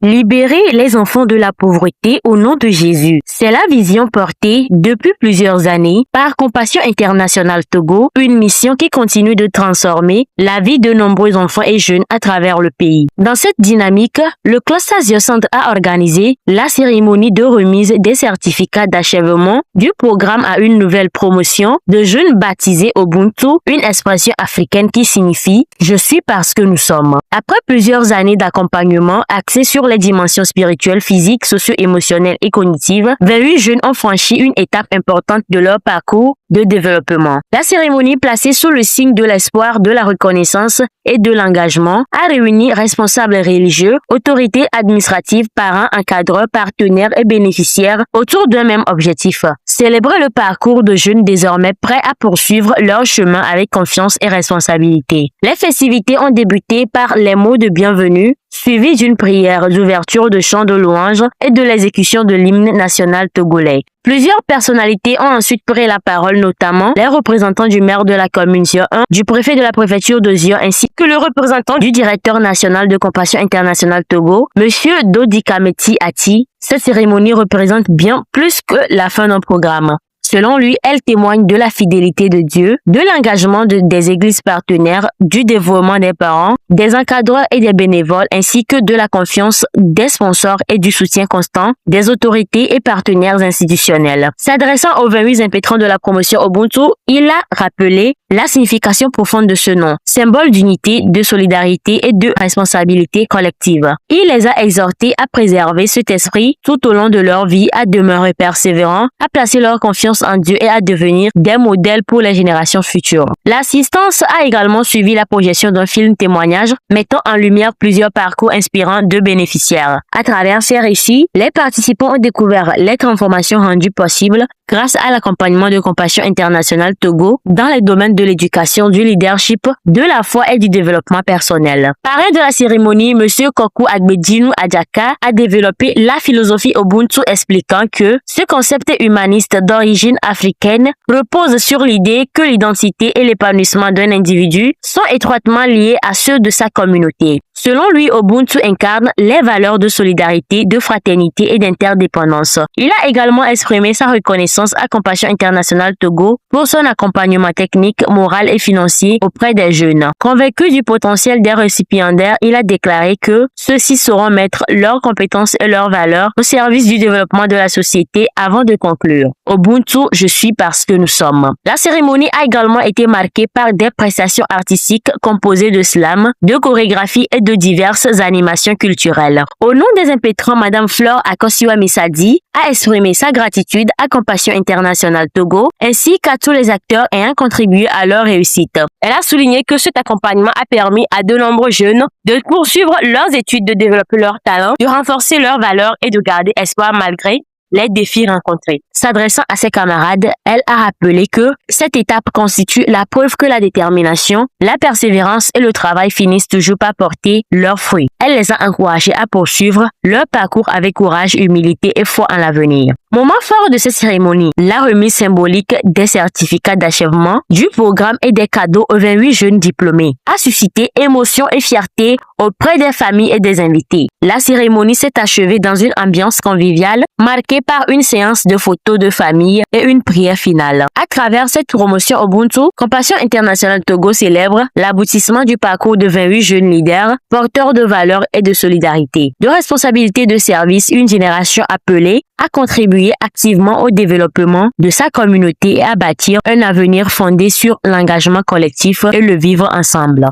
Libérer les enfants de la pauvreté au nom de Jésus. C'est la vision portée depuis plusieurs années par Compassion Internationale Togo, une mission qui continue de transformer la vie de nombreux enfants et jeunes à travers le pays. Dans cette dynamique, le cluster Centre a organisé la cérémonie de remise des certificats d'achèvement du programme à une nouvelle promotion de jeunes baptisés Ubuntu, une expression africaine qui signifie « Je suis parce que nous sommes ». Après plusieurs années d'accompagnement axé sur les dimensions spirituelles, physiques, socio-émotionnelles et cognitives, 28 jeunes ont franchi une étape importante de leur parcours de développement. La cérémonie, placée sous le signe de l'espoir, de la reconnaissance et de l'engagement, a réuni responsables religieux, autorités administratives, parents, encadreurs, partenaires et bénéficiaires autour d'un même objectif. Célébrer le parcours de jeunes désormais prêts à poursuivre leur chemin avec confiance et responsabilité. Les festivités ont débuté par les mots de bienvenue, suivi d'une prière d'ouverture de chants de louanges et de l'exécution de l'hymne national togolais. Plusieurs personnalités ont ensuite pris la parole, notamment les représentants du maire de la commune Zio 1, du préfet de la préfecture de Zio, ainsi que le représentant du directeur national de Compassion Internationale Togo, Monsieur Dodi Kameti Ati. Cette cérémonie représente bien plus que la fin d'un programme. Selon lui, elle témoigne de la fidélité de Dieu, de l'engagement des églises partenaires, du dévouement des parents, des encadreurs et des bénévoles, ainsi que de la confiance des sponsors et du soutien constant des autorités et partenaires institutionnels. S'adressant aux 28 impétrants de la promotion Ubuntu, il a rappelé la signification profonde de ce nom, symbole d'unité, de solidarité et de responsabilité collective. Il les a exhortés à préserver cet esprit tout au long de leur vie, à demeurer persévérants, à placer leur confiance en Dieu et à devenir des modèles pour les générations futures. L'assistance a également suivi la projection d'un film témoignage mettant en lumière plusieurs parcours inspirants de bénéficiaires. À travers ces récits, les participants ont découvert les transformations rendues possibles grâce à l'accompagnement de Compassion Internationale Togo dans les domaines de l'éducation, du leadership, de la foi et du développement personnel. Parrain de la cérémonie, Monsieur Kokou Agbedjinou Adjaka a développé la philosophie Ubuntu, expliquant que ce concept humaniste d'origine africaine repose sur l'idée que l'identité et l'épanouissement d'un individu sont étroitement liés à ceux de sa communauté. Selon lui, Ubuntu incarne les valeurs de solidarité, de fraternité et d'interdépendance. Il a également exprimé sa reconnaissance à Compassion Internationale Togo pour son accompagnement technique, moral et financier auprès des jeunes. Convaincu du potentiel des récipiendaires, il a déclaré que ceux-ci sauront mettre leurs compétences et leurs valeurs au service du développement de la société avant de conclure. Ubuntu, je suis parce que nous sommes. La cérémonie a également été marquée par des prestations artistiques composées de slam, de chorégraphie et de diverses animations culturelles. Au nom des impétrants, Madame Flore Akosiwa Misadi a exprimé sa gratitude à Compassion Internationale Togo ainsi qu'à tous les acteurs ayant contribué à leur réussite. Elle a souligné que cet accompagnement a permis à de nombreux jeunes de poursuivre leurs études, de développer leurs talents, de renforcer leurs valeurs et de garder espoir malgré les défis rencontrés. S'adressant à ses camarades, elle a rappelé que cette étape constitue la preuve que la détermination, la persévérance et le travail finissent toujours par porter leurs fruits. Elle les a encouragés à poursuivre leur parcours avec courage, humilité et foi en l'avenir. Moment fort de cette cérémonie, la remise symbolique des certificats d'achèvement du programme et des cadeaux aux 28 jeunes diplômés a suscité émotion et fierté auprès des familles et des invités. La cérémonie s'est achevée dans une ambiance conviviale marquée par une séance de photos de famille et une prière finale. À travers cette promotion Ubuntu, Compassion Internationale Togo célèbre l'aboutissement du parcours de 28 jeunes leaders, porteurs de valeurs et de solidarité, de responsabilité de service, une génération appelée à contribuer activement au développement de sa communauté et à bâtir un avenir fondé sur l'engagement collectif et le vivre ensemble.